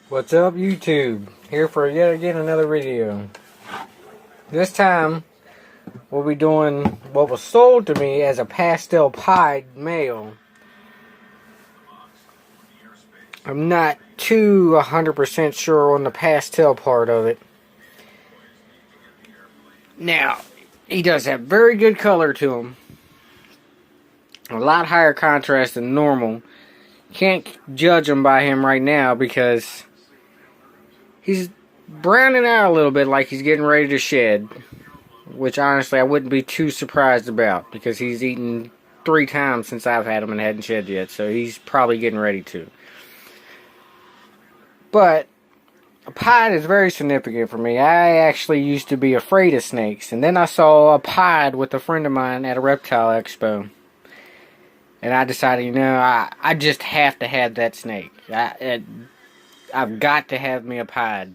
What's up, YouTube? Here for yet again another video. This time we'll be doing what was sold to me as a pastel pied male. I'm not too 100% sure on the pastel part of it. Now, he does have very good color to him. A lot higher contrast than normal. Can't judge him by him right now because he's browning out a little bit, like he's getting ready to shed. Which honestly I wouldn't be too surprised about, because he's eaten 3 times since I've had him and hadn't shed yet. So he's probably getting ready to. But a pied is very significant for me. I actually used to be afraid of snakes. And then I saw a pied with a friend of mine at a reptile expo. And I decided, you know, I just have to have that snake. I've got to have me a pied.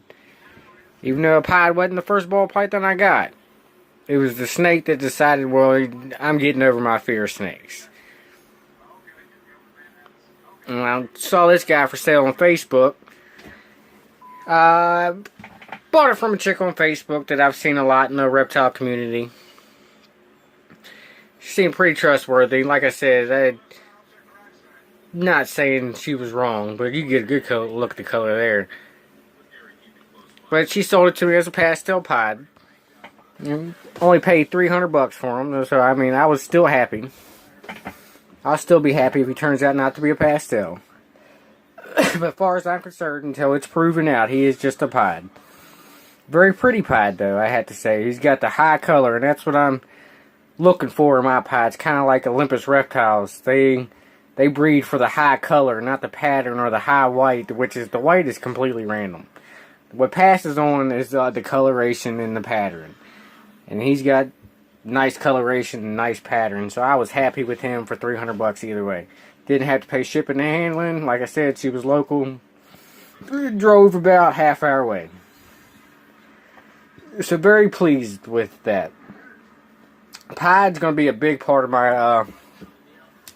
Even though a pied wasn't the first ball python I got. It was the snake that decided, well, I'm getting over my fear of snakes. And I saw this guy for sale on Facebook. Bought it from a chick on Facebook that I've seen a lot in the reptile community. She seemed pretty trustworthy. Like I said, I'm not saying she was wrong, but you get a good look at the color there. But she sold it to me as a pastel pied. Only paid $300 for him, so I mean, I was still happy. I'll still be happy if he turns out not to be a pastel. But as far as I'm concerned, until it's proven out, he is just a pied. Very pretty pied, though, I had to say. He's got the high color, and that's what I'm looking for in my pieds. Kind of like Olympus reptiles. They breed for the high color, not the pattern or the high white, which is, the white is completely random. What passes on is the coloration and the pattern. And he's got nice coloration and nice pattern, so I was happy with him for $300 either way. Didn't have to pay shipping and handling. Like I said, she was local. Drove about half hour away. So very pleased with that. Pied's going to be a big part of my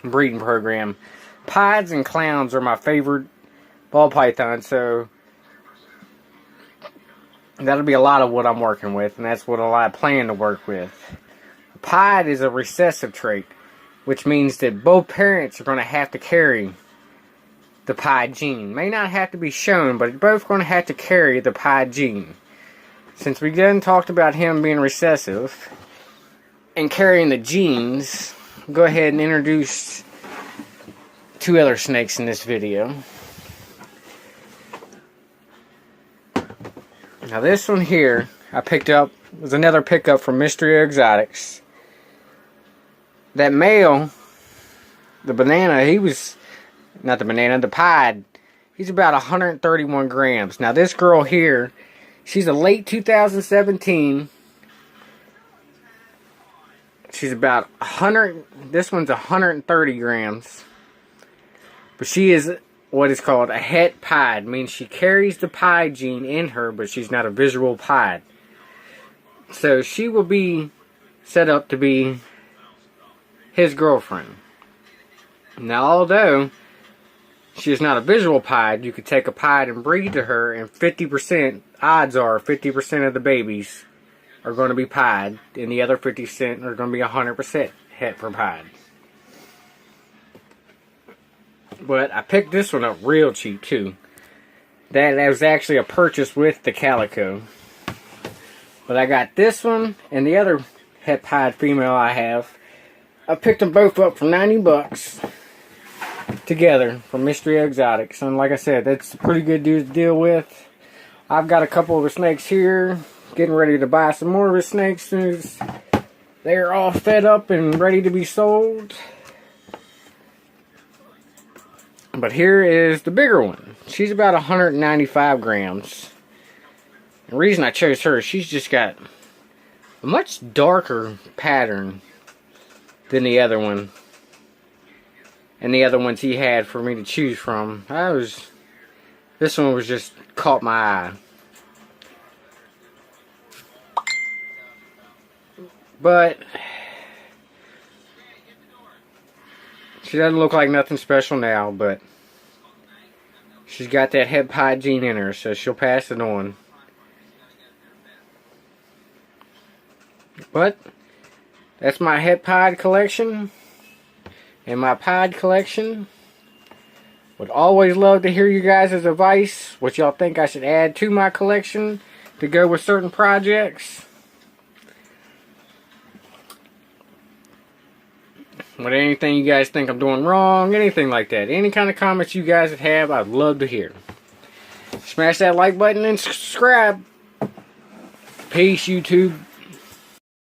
breeding program. Pieds and clowns are my favorite ball pythons, so that'll be a lot of what I'm working with, and that's what I plan to work with. Pied is a recessive trait, which means that both parents are going to have to carry the pied gene. May not have to be shown, but they're both going to have to carry the pied gene. Since we done talked about him being recessive and carrying the genes, I'll go ahead and introduce 2 other snakes in this video. Now this one here, I picked up, was another pickup from Mystery Exotics. That male, the banana, the pied, he's about 131 grams. Now this girl here, she's a late 2017. She's about 100, this one's 130 grams. But she is what is called a het pied, means she carries the pied gene in her, but she's not a visual pied. So she will be set up to be his girlfriend. Now, although she is not a visual pied, you could take a pied and breed to her, and 50%, odds are 50% of the babies are going to be pied, and the other 50% are going to be 100% het for pied. But I picked this one up real cheap too. That was actually a purchase with the calico. But I got this one and the other het pied female I have. I picked them both up for $90 together from Mystery Exotics. And like I said, that's a pretty good dude to deal with. I've got a couple of the snakes here. Getting ready to buy some more of the snakes as soon as they're all fed up and ready to be sold. But here is the bigger one. She's about 195 grams. The reason I chose her, she's just got a much darker pattern than the other one. And the other ones he had for me to choose from. This one was just caught my eye. But She doesn't look like nothing special now, but she's got that head pied gene in her, so she'll pass it on. But that's my het pied collection and my pied collection. Would always love to hear you guys' advice, what y'all think I should add to my collection to go with certain projects. What anything you guys think I'm doing wrong, anything like that. Any kind of comments you guys have, I'd love to hear. Smash that like button and subscribe. Peace, YouTube.